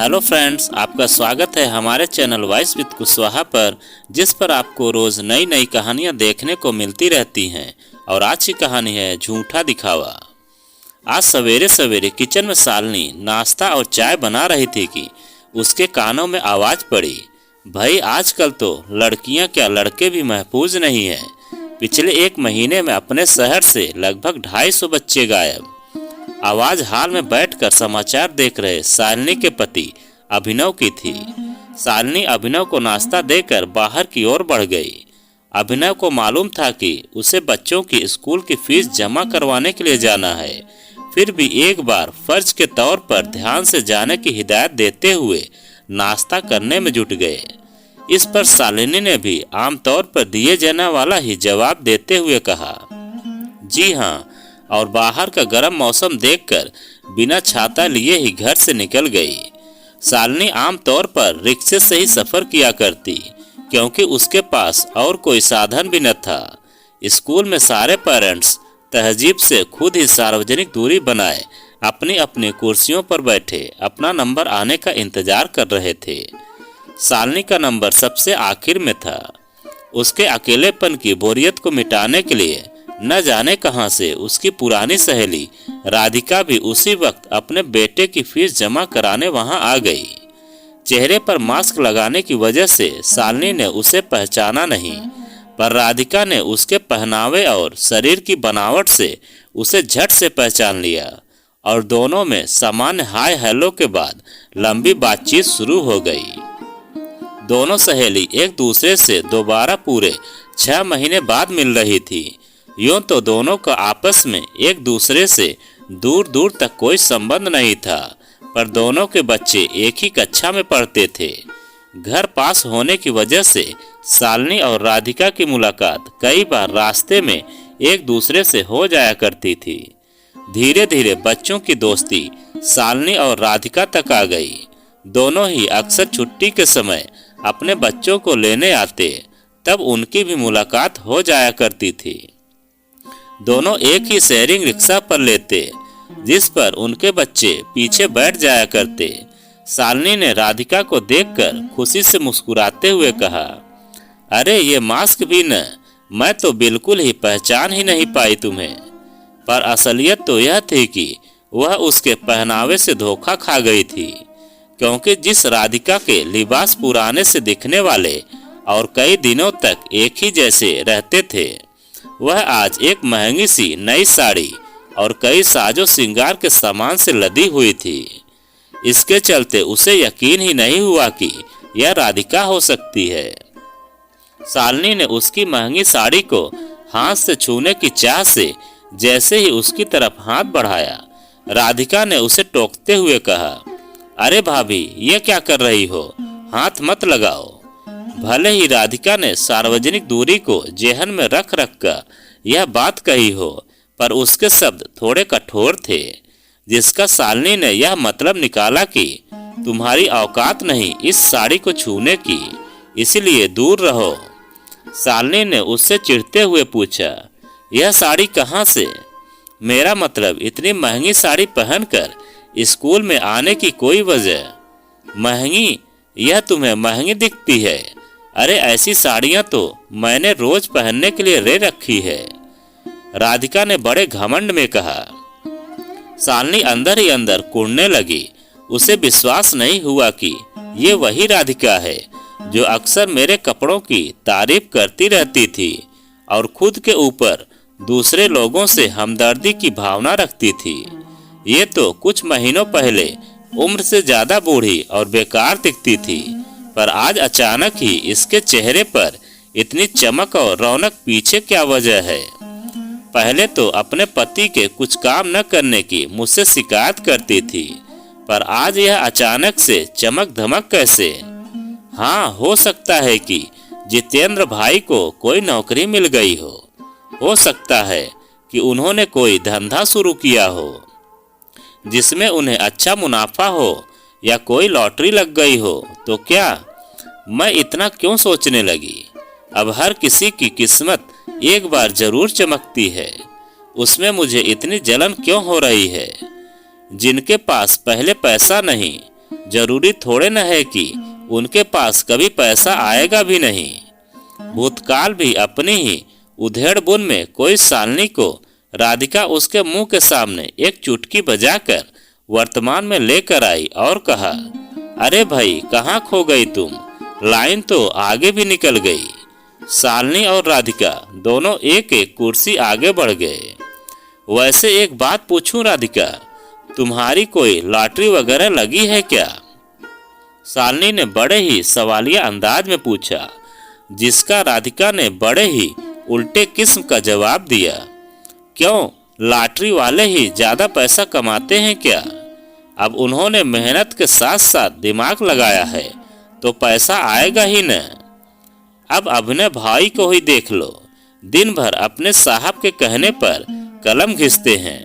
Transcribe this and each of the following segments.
Hello friends, आपका स्वागत है हमारे चैनल वॉइस विद कुशवाहा पर, जिस पर आपको रोज नई नई कहानियां देखने को मिलती रहती हैं। और आज की कहानी है झूठा दिखावा। आज सवेरे सवेरे किचन में शालिनी नाश्ता और चाय बना रही थी कि उसके कानों में आवाज पड़ी, भाई आजकल तो लड़कियां क्या लड़के भी महफूज नहीं हैं। पिछले 1 महीने में अपने शहर से लगभग 250 बच्चे गायब। आवाज हाल में बैठकर समाचार देख रहे शालिनी के पति अभिनव की थी। शालिनी अभिनव को नाश्ता देकर बाहर की ओर बढ़ गई। अभिनव को मालूम था कि उसे बच्चों की स्कूल की फीस जमा करवाने के लिए जाना है, फिर भी एक बार फर्ज के तौर पर ध्यान से जाने की हिदायत देते हुए नाश्ता करने में जुट गए। इस पर शालिनी ने भी आमतौर पर दिए जाने वाला ही जवाब देते हुए कहा, जी हाँ, और बाहर का गर्म मौसम देखकर बिना छाता लिए ही घर से निकल गई। शालिनी आमतौर पर रिक्शे से ही सफर किया करती, क्योंकि उसके पास और कोई साधन भी न था। स्कूल में सारे पेरेंट्स तहजीब से खुद ही सार्वजनिक दूरी बनाए अपनी अपनी कुर्सियों पर बैठे अपना नंबर आने का इंतजार कर रहे थे। शालिनी का नंबर सबसे आखिर में था। उसके अकेलेपन की बोरियत को मिटाने के लिए न जाने कहां से उसकी पुरानी सहेली राधिका भी उसी वक्त अपने बेटे की फीस जमा कराने वहां आ गई। चेहरे पर मास्क लगाने की वजह से शालिनी ने उसे पहचाना नहीं, पर राधिका ने उसके पहनावे और शरीर की बनावट से उसे झट से पहचान लिया और दोनों में सामान्य हाय हेलो के बाद लंबी बातचीत शुरू हो गई। दोनों सहेली एक दूसरे से दोबारा पूरे 6 महीने बाद मिल रही थी। यूं तो दोनों का आपस में एक दूसरे से दूर दूर तक कोई संबंध नहीं था, पर दोनों के बच्चे एक ही कक्षा में पढ़ते थे। घर पास होने की वजह से शालिनी और राधिका की मुलाकात कई बार रास्ते में एक दूसरे से हो जाया करती थी। धीरे धीरे बच्चों की दोस्ती शालिनी और राधिका तक आ गई। दोनों ही अक्सर छुट्टी के समय अपने बच्चों को लेने आते, तब उनकी भी मुलाकात हो जाया करती थी। दोनों एक ही शेयरिंग रिक्शा पर लेते, जिस पर उनके बच्चे पीछे बैठ जाया करते। शालिनी ने राधिका को देखकर खुशी से मुस्कुराते हुए कहा, अरे ये मास्क भी न, मैं तो बिल्कुल ही पहचान ही नहीं पाई तुम्हें। पर असलियत तो यह थी कि वह उसके पहनावे से धोखा खा गई थी, क्योंकि जिस राधिका के लिबास पुराने से दिखने वाले और कई दिनों तक एक ही जैसे रहते थे, वह आज एक महंगी सी नई साड़ी और कई साजो श्रृंगार के सामान से लदी हुई थी। इसके चलते उसे यकीन ही नहीं हुआ कि यह राधिका हो सकती है। शालिनी ने उसकी महंगी साड़ी को हाथ से छूने की चाह से जैसे ही उसकी तरफ हाथ बढ़ाया, राधिका ने उसे टोकते हुए कहा, अरे भाभी, ये क्या कर रही हो, हाथ मत लगाओ। भले ही राधिका ने सार्वजनिक दूरी को जेहन में रख रख कर यह बात कही हो, पर उसके शब्द थोड़े कठोर थे, जिसका शालिनी ने यह मतलब निकाला कि तुम्हारी औकात नहीं इस साड़ी को छूने की, इसीलिए दूर रहो। शालिनी ने उससे चिढ़ते हुए पूछा, यह साड़ी कहाँ से? मेरा मतलब इतनी महंगी साड़ी पहनकर स्कूल में आने की कोई वजह? महंगी? यह तुम्हें महंगी दिखती है? अरे ऐसी साड़ियां तो मैंने रोज पहनने के लिए ले रखी है, राधिका ने बड़े घमंड में कहा। शालिनी अंदर ही अंदर कुढ़ने लगी। उसे विश्वास नहीं हुआ कि ये वही राधिका है जो अक्सर मेरे कपड़ों की तारीफ करती रहती थी और खुद के ऊपर दूसरे लोगों से हमदर्दी की भावना रखती थी। ये तो कुछ महीनों पहले उम्र से ज्यादा बूढ़ी और बेकार दिखती थी, पर आज अचानक ही इसके चेहरे पर इतनी चमक और रौनक पीछे क्या वजह है? पहले तो अपने पति के कुछ काम न करने की मुझसे शिकायत करती थी, पर आज यह अचानक से चमक धमक कैसे? हाँ, हो सकता है कि जितेंद्र भाई को कोई नौकरी मिल गई हो सकता है कि उन्होंने कोई धंधा शुरू किया हो जिसमें उन्हें अच्छा मुनाफा हो, या कोई लॉटरी लग गई हो। तो क्या मैं इतना क्यों सोचने लगी? अब हर किसी की किस्मत एक बार जरूर चमकती है, उसमें मुझे इतनी जलन क्यों हो रही है? जिनके पास पहले पैसा नहीं, जरूरी थोड़े न है कि उनके पास कभी पैसा आएगा भी नहीं। भूतकाल भी अपनी ही उधेड़ बुन में कोई शालिनी को राधिका उसके मुंह के सामने एक चुटकी बजाकर वर्तमान में लेकर आई और कहा, अरे भाई कहाँ खो गई तुम, लाइन तो आगे भी निकल गई। शालिनी और राधिका दोनों एक एक कुर्सी आगे बढ़ गए। वैसे एक बात पूछूं राधिका, तुम्हारी कोई लॉटरी वगैरह लगी है क्या? शालिनी ने बड़े ही सवालिया अंदाज में पूछा, जिसका राधिका ने बड़े ही उल्टे किस्म का जवाब दिया। क्यों, लॉटरी वाले ही ज्यादा पैसा कमाते हैं क्या? अब उन्होंने मेहनत के साथ साथ दिमाग लगाया है तो पैसा आएगा ही न। अब अभिनय भाई को ही देख लो, दिन भर अपने साहब के कहने पर कलम घिसते हैं,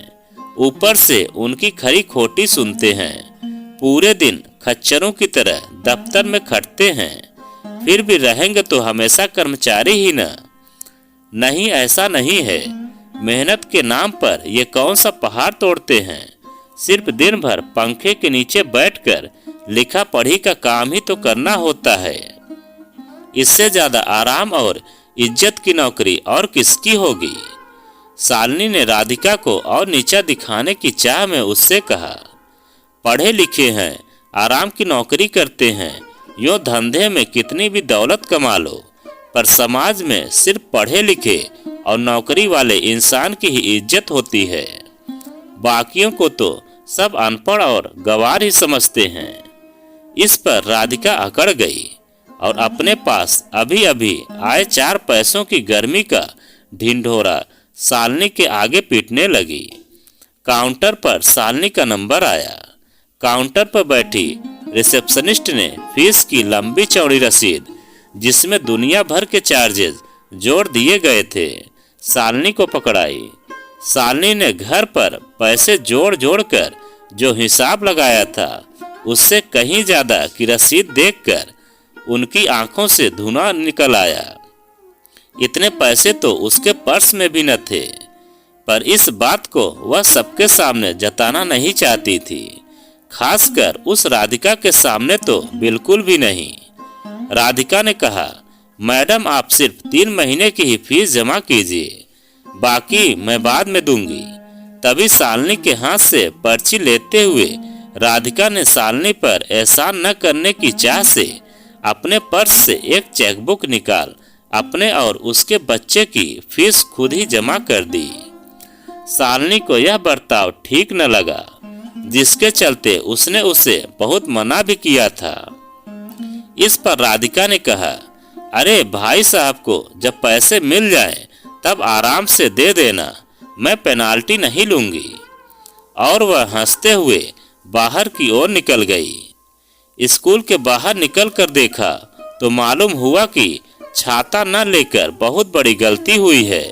ऊपर से उनकी खरी खोटी सुनते हैं, पूरे दिन खच्चरों की तरह दफ्तर में खटते हैं, फिर भी रहेंगे तो हमेशा कर्मचारी ही न। नहीं, ऐसा नहीं है। मेहनत के नाम पर ये कौन सा पहाड़ तोड़ते हैं? सिर्फ दिन भर पंखे के नीचे बैठकर लिखा पढ़ी का काम ही तो करना होता है। इससे ज्यादा आराम और इज्जत की नौकरी और किसकी होगी? शालिनी ने राधिका को और नीचा दिखाने की चाह में उससे कहा, पढ़े लिखे हैं, आराम की नौकरी करते हैं, यूं धंधे में कितनी भी दौलत कमा लो, पर समाज में सिर्फ पढ़े लिखे और नौकरी वाले इंसान की ही इज्जत होती है। बाकियों को तो सब अनपढ़ और गंवार ही समझते हैं। इस पर राधिका अकड़ गई और अपने पास अभी अभी आए 4 पैसों की गर्मी का ढिंढोरा शालिनी के आगे पीटने लगी। काउंटर पर शालिनी का नंबर आया। काउंटर पर बैठी रिसेप्शनिस्ट ने फीस की लंबी चौड़ी रसीद, जिसमें दुनिया भर के चार्जेस जोड़ दिए गए थे, शालिनी को पकड़ाई। शालिनी ने घर पर पैसे जोड़ जोड़ कर जो हिसाब लगाया था, उससे कहीं ज्यादा की रसीद देखकर उनकी आंखों से धुआं निकल आया। इतने पैसे तो उसके पर्स में भी न थे, पर इस बात को वह सबके सामने जताना नहीं चाहती थी, खासकर उस राधिका के सामने तो बिल्कुल भी नहीं। राधिका ने कहा, मैडम आप सिर्फ 3 महीने की ही फीस जमा कीजिए, बाकी मैं बाद में दूंगी। तभी शालिनी के हाथ से पर्ची लेते हुए राधिका ने शालिनी पर एहसान न करने की चाह से अपने पर्स से एक चेकबुक निकाल अपने और उसके बच्चे की फीस खुद ही जमा कर दी। शालिनी को यह बर्ताव ठीक न लगा, जिसके चलते उसने उसे बहुत मना भी किया था। इस पर राधिका ने कहा, अरे भाई साहब को जब पैसे मिल जाएं तब आराम से दे देना, मैं पेनाल्टी नहीं लूंगी। और वह हंसते हुए बाहर की ओर निकल गई। स्कूल के बाहर निकल कर देखा तो मालूम हुआ कि छाता न लेकर बहुत बड़ी गलती हुई है।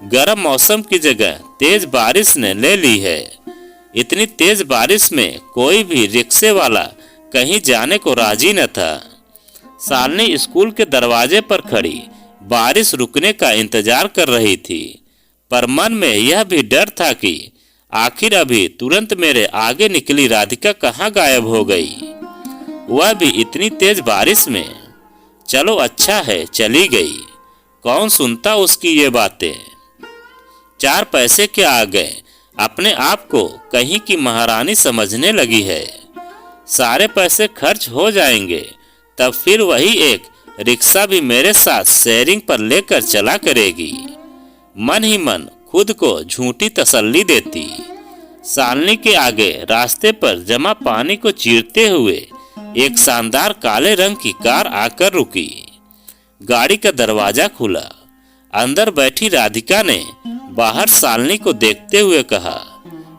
गर्म मौसम की जगह तेज बारिश ने ले ली है। इतनी तेज बारिश में कोई भी रिक्शे वाला कहीं जाने को राजी न था। शालिनी स्कूल के दरवाजे पर खड़ी बारिश रुकने का इंतजार कर रही थी, पर मन में यह भी डर था कि आखिर अभी तुरंत मेरे आगे निकली राधिका कहाँ गायब हो गई, वह भी इतनी तेज बारिश में। चलो अच्छा है चली गई, कौन सुनता उसकी ये बातें। 4 पैसे के आ गए, अपने आप को कहीं की महारानी समझने लगी है। सारे पैसे खर्च हो जाएंगे तब फिर वही एक रिक्शा भी मेरे साथ शेयरिंग पर लेकर चला करेगी। मन ही मन खुद को झूठी तसल्ली देती। शालिनी के आगे रास्ते पर जमा पानी को चीरते हुए एक शानदार काले रंग की कार आकर रुकी। गाड़ी का दरवाजा खुला। अंदर बैठी राधिका ने बाहर शालिनी को देखते हुए कहा,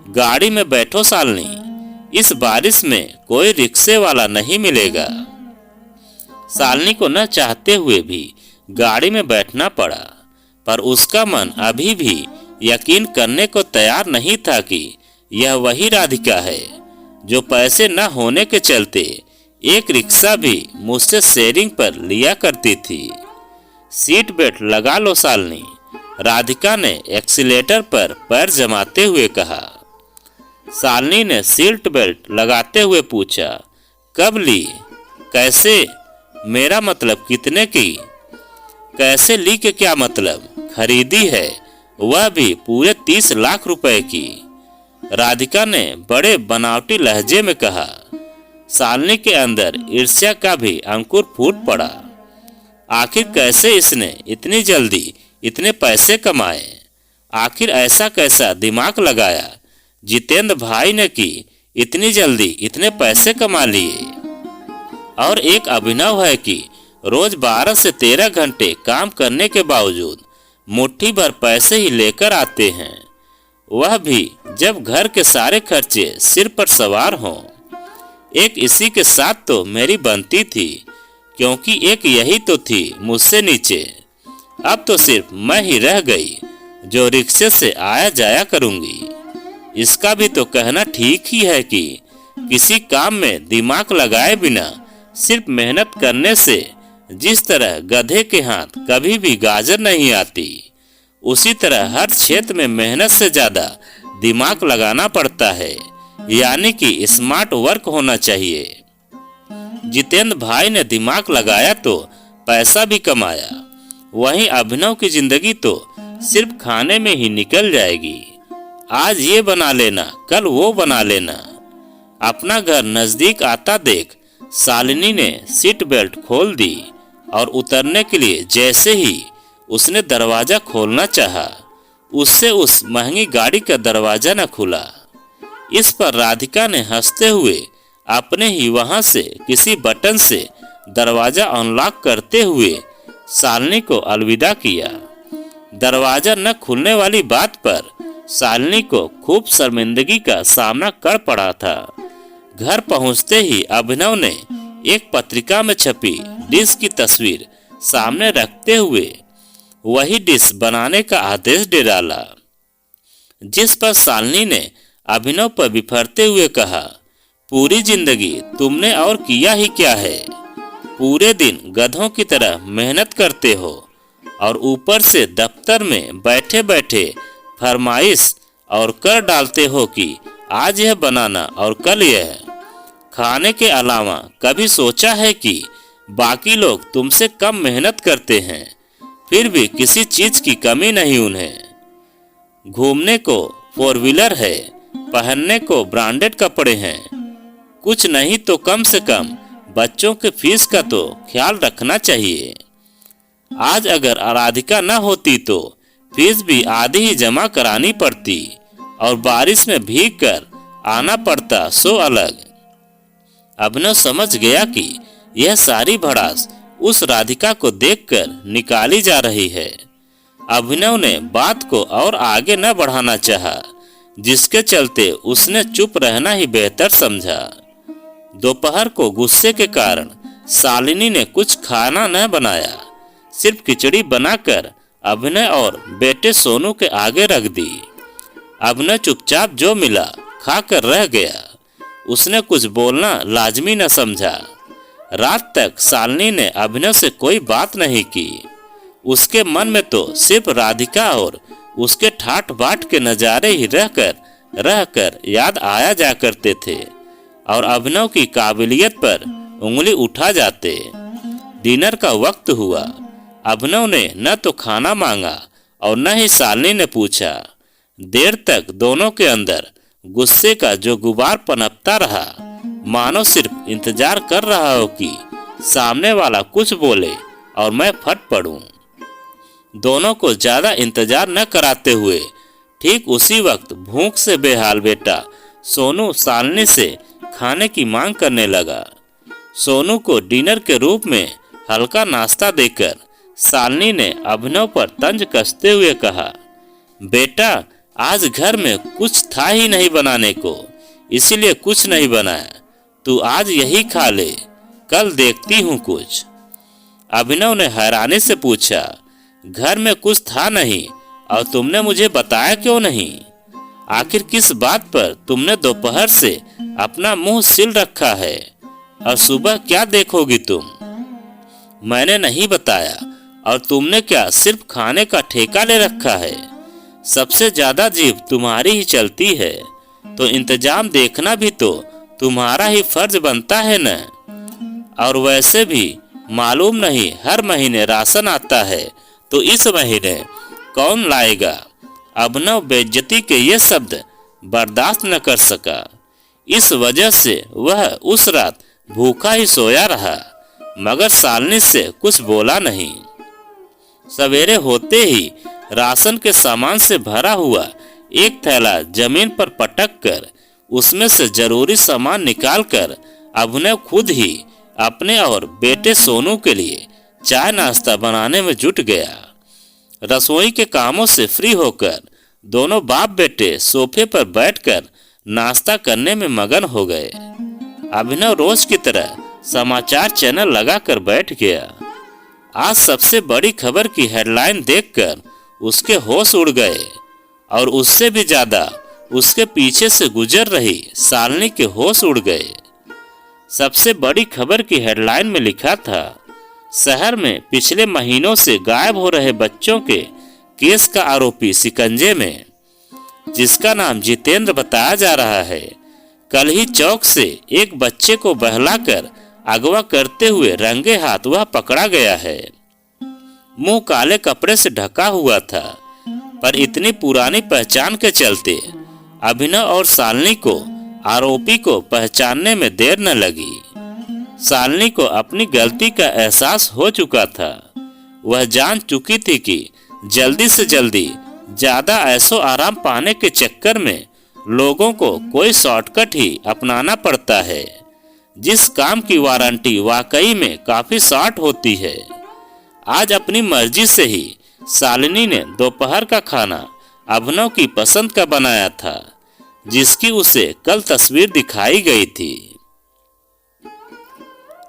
गाड़ी में बैठो शालिनी, इस बारिश में कोई रिक्शे वाला नहीं मिलेगा। शालिनी को न चाहते हुए भी गाड़ी में बैठना पड़ा, पर उसका मन अभी भी यकीन करने को तैयार नहीं था कि यह वही राधिका है जो पैसे न होने के चलते एक रिक्शा भी मुझसे शेयरिंग पर लिया करती थी। सीट बेल्ट लगा लो शालिनी, राधिका ने एक्सीलेटर पर पैर जमाते हुए कहा। शालिनी ने सीट बेल्ट लगाते हुए पूछा, कब ली, कैसे, मेरा मतलब कितने की, कैसे ली के क्या मतलब, खरीदी है, वह भी पूरे 30 लाख रुपए की। राधिका ने बड़े बनावटी लहजे में कहा। शालिनी के अंदर ईर्ष्या का भी अंकुर फूट पड़ा। आखिर कैसे इसने इतनी जल्दी इतने पैसे कमाए, आखिर ऐसा कैसा दिमाग लगाया जितेंद्र भाई ने कि इतनी जल्दी इतने पैसे कमा लिए। और एक अभिनव है कि रोज 12 से 13 घंटे काम करने के बावजूद मुट्ठी भर पैसे ही लेकर आते हैं, वह भी जब घर के सारे खर्चे सिर पर सवार हों। एक इसी के साथ तो मेरी बनती थी, क्योंकि एक यही तो थी मुझसे नीचे। अब तो सिर्फ मैं ही रह गई जो रिक्शे से आया जाया करूंगी। इसका भी तो कहना ठीक ही है कि किसी काम में दिमाग लगाए बिना सिर्फ मेहनत करने से जिस तरह गधे के हाथ कभी भी गाजर नहीं आती, उसी तरह हर क्षेत्र में मेहनत से ज्यादा दिमाग लगाना पड़ता है, यानी कि स्मार्ट वर्क होना चाहिए। जितेंद्र भाई ने दिमाग लगाया तो पैसा भी कमाया, वहीं अभिनव की जिंदगी तो सिर्फ खाने में ही निकल जाएगी। आज ये बना लेना, कल वो बना लेना। अपना घर नजदीक आता देख शालिनी ने सीट बेल्ट खोल दी और उतरने के लिए जैसे ही उसने दरवाजा खोलना चाहा, उससे उस महंगी गाड़ी का दरवाजा न खुला। इस पर राधिका ने हंसते हुए अपने ही वहां से किसी बटन से दरवाजा अनलॉक करते हुए शालिनी को अलविदा किया। दरवाजा न खुलने वाली बात पर शालिनी को खूब शर्मिंदगी का सामना कर पड़ा था। घर पहुंचते ही अभिनव ने एक पत्रिका में छपी डिश की तस्वीर सामने रखते हुए वही डिश बनाने का आदेश दे डाला, जिस पर शालिनी ने अभिनव पर बिफरते हुए कहा, पूरी जिंदगी तुमने और किया ही क्या है, पूरे दिन गधों की तरह मेहनत करते हो और ऊपर से दफ्तर में बैठे बैठे फरमाइश और कर डालते हो कि आज यह बनाना और कल यह। खाने के अलावा कभी सोचा है कि बाकी लोग तुमसे कम मेहनत करते हैं, फिर भी किसी चीज की कमी नहीं उन्हें। घूमने को 4 व्हीलर है, पहनने को ब्रांडेड कपड़े हैं, कुछ नहीं तो कम से कम बच्चों के फीस का तो ख्याल रखना चाहिए। आज अगर राधिका न होती तो फीस भी आधी ही जमा करानी पड़ती और बारिश में भीग कर आना पड़ता, सो अलग। अभिनव समझ गया कि यह सारी भड़ास उस राधिका को देखकर निकाली जा रही है। अभिनव ने बात को और आगे न बढ़ाना चाहा, जिसके चलते उसने चुप रहना ही बेहतर समझा। दोपहर को गुस्से के कारण शालिनी ने कुछ खाना न बनाया, सिर्फ खिचड़ी बनाकर अभिनव और बेटे सोनू के आगे रख दी। अभिनव चुपचाप जो मिला खाकर रह गया, उसने कुछ बोलना लाजमी न समझा। रात तक शालिनी ने अभिनव से कोई बात नहीं की। उसके मन में तो सिर्फ राधिका और उसके ठाट बाट के नजारे ही रहकर याद आया जा करते थे और अभिनव की काबिलियत पर उंगली उठा जाते। डिनर का वक्त हुआ। अभिनव ने न तो खाना मांगा और न ही शालिनी ने पूछा। देर तक दोनों के अंदर गुस्से का जो गुबार पनपता रहा, मानो सिर्फ इंतजार कर रहा हो कि सामने वाला कुछ बोले और मैं फट पड़ूं। दोनों को ज्यादा इंतजार न कराते हुए ठीक उसी वक्त भूख से बेहाल बेटा सोनू शालिनी से खाने की मांग करने लगा। सोनू को डिनर के रूप में हल्का नाश्ता देकर शालिनी ने अभिनव पर तंज कसते हुए कहा, बेटा आज घर में कुछ था ही नहीं बनाने को, इसीलिए कुछ नहीं बनाया, तू आज यही खा ले, कल देखती हूँ कुछ। अभिनव ने हैरानी से पूछा, घर में कुछ था नहीं और तुमने मुझे बताया क्यों नहीं? आखिर किस बात पर तुमने दोपहर से अपना मुंह सिल रखा है और सुबह क्या देखोगी तुम? मैंने नहीं बताया और तुमने क्या सिर्फ खाने का ठेका ले रखा है? सबसे ज्यादा जीभ तुम्हारी ही चलती है, तो इंतजाम देखना भी तो तुम्हारा ही फर्ज बनता है न। और वैसे भी मालूम नहीं हर महीने राशन आता है तो इस महीने कौन लाएगा। अभिनव बेइज्जती के ये शब्द बर्दाश्त न कर सका। इस वजह से वह उस रात भूखा ही सोया रहा, मगर शालिनी से कुछ बोला नहीं। सवेरे होते ही राशन के सामान से भरा हुआ एक थैला जमीन पर पटक कर उसमें से जरूरी सामान निकालकर अभिनव खुद ही अपने और बेटे सोनू के लिए चाय नाश्ता बनाने में जुट गया। रसोई के कामों से फ्री होकर दोनों बाप बेटे सोफे पर बैठकर नाश्ता करने में मगन हो गए। अभिनव रोज की तरह समाचार चैनल लगाकर बैठ गया। आज सबसे बड़ी खबर की हेडलाइन देखकर उसके होश उड़ गए और उससे भी ज्यादा उसके पीछे से गुजर रही शालिनी के होश उड़ गए। सबसे बड़ी खबर की हेडलाइन में लिखा था, शहर में पिछले महीनों से गायब हो रहे बच्चों के केस का आरोपी शिकंजे में, जिसका नाम जितेंद्र बताया जा रहा है। कल ही चौक से एक बच्चे को बहलाकर अगवा करते हुए रंगे हाथ वह पकड़ा गया है। मुंह काले कपड़े से ढका हुआ था, पर इतनी पुरानी पहचान के चलते अभिनव और शालिनी को आरोपी को पहचानने में देर न लगी। शालिनी को अपनी गलती का एहसास हो चुका था। वह जान चुकी थी कि जल्दी से जल्दी ज्यादा ऐशो आराम पाने के चक्कर में लोगों को कोई शॉर्टकट ही अपनाना पड़ता है, जिस काम की वारंटी वाकई में काफी शॉर्ट होती है। आज अपनी मर्जी से ही शालिनी ने दोपहर का खाना अभिनव की पसंद का बनाया था, जिसकी उसे कल तस्वीर दिखाई गई थी।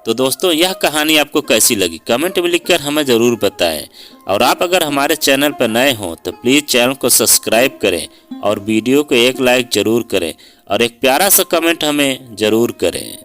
तो दोस्तों, यह कहानी आपको कैसी लगी कमेंट में लिखकर हमें ज़रूर बताएं। और आप अगर हमारे चैनल पर नए हों तो प्लीज़ चैनल को सब्सक्राइब करें और वीडियो को एक लाइक ज़रूर करें और एक प्यारा सा कमेंट हमें ज़रूर करें।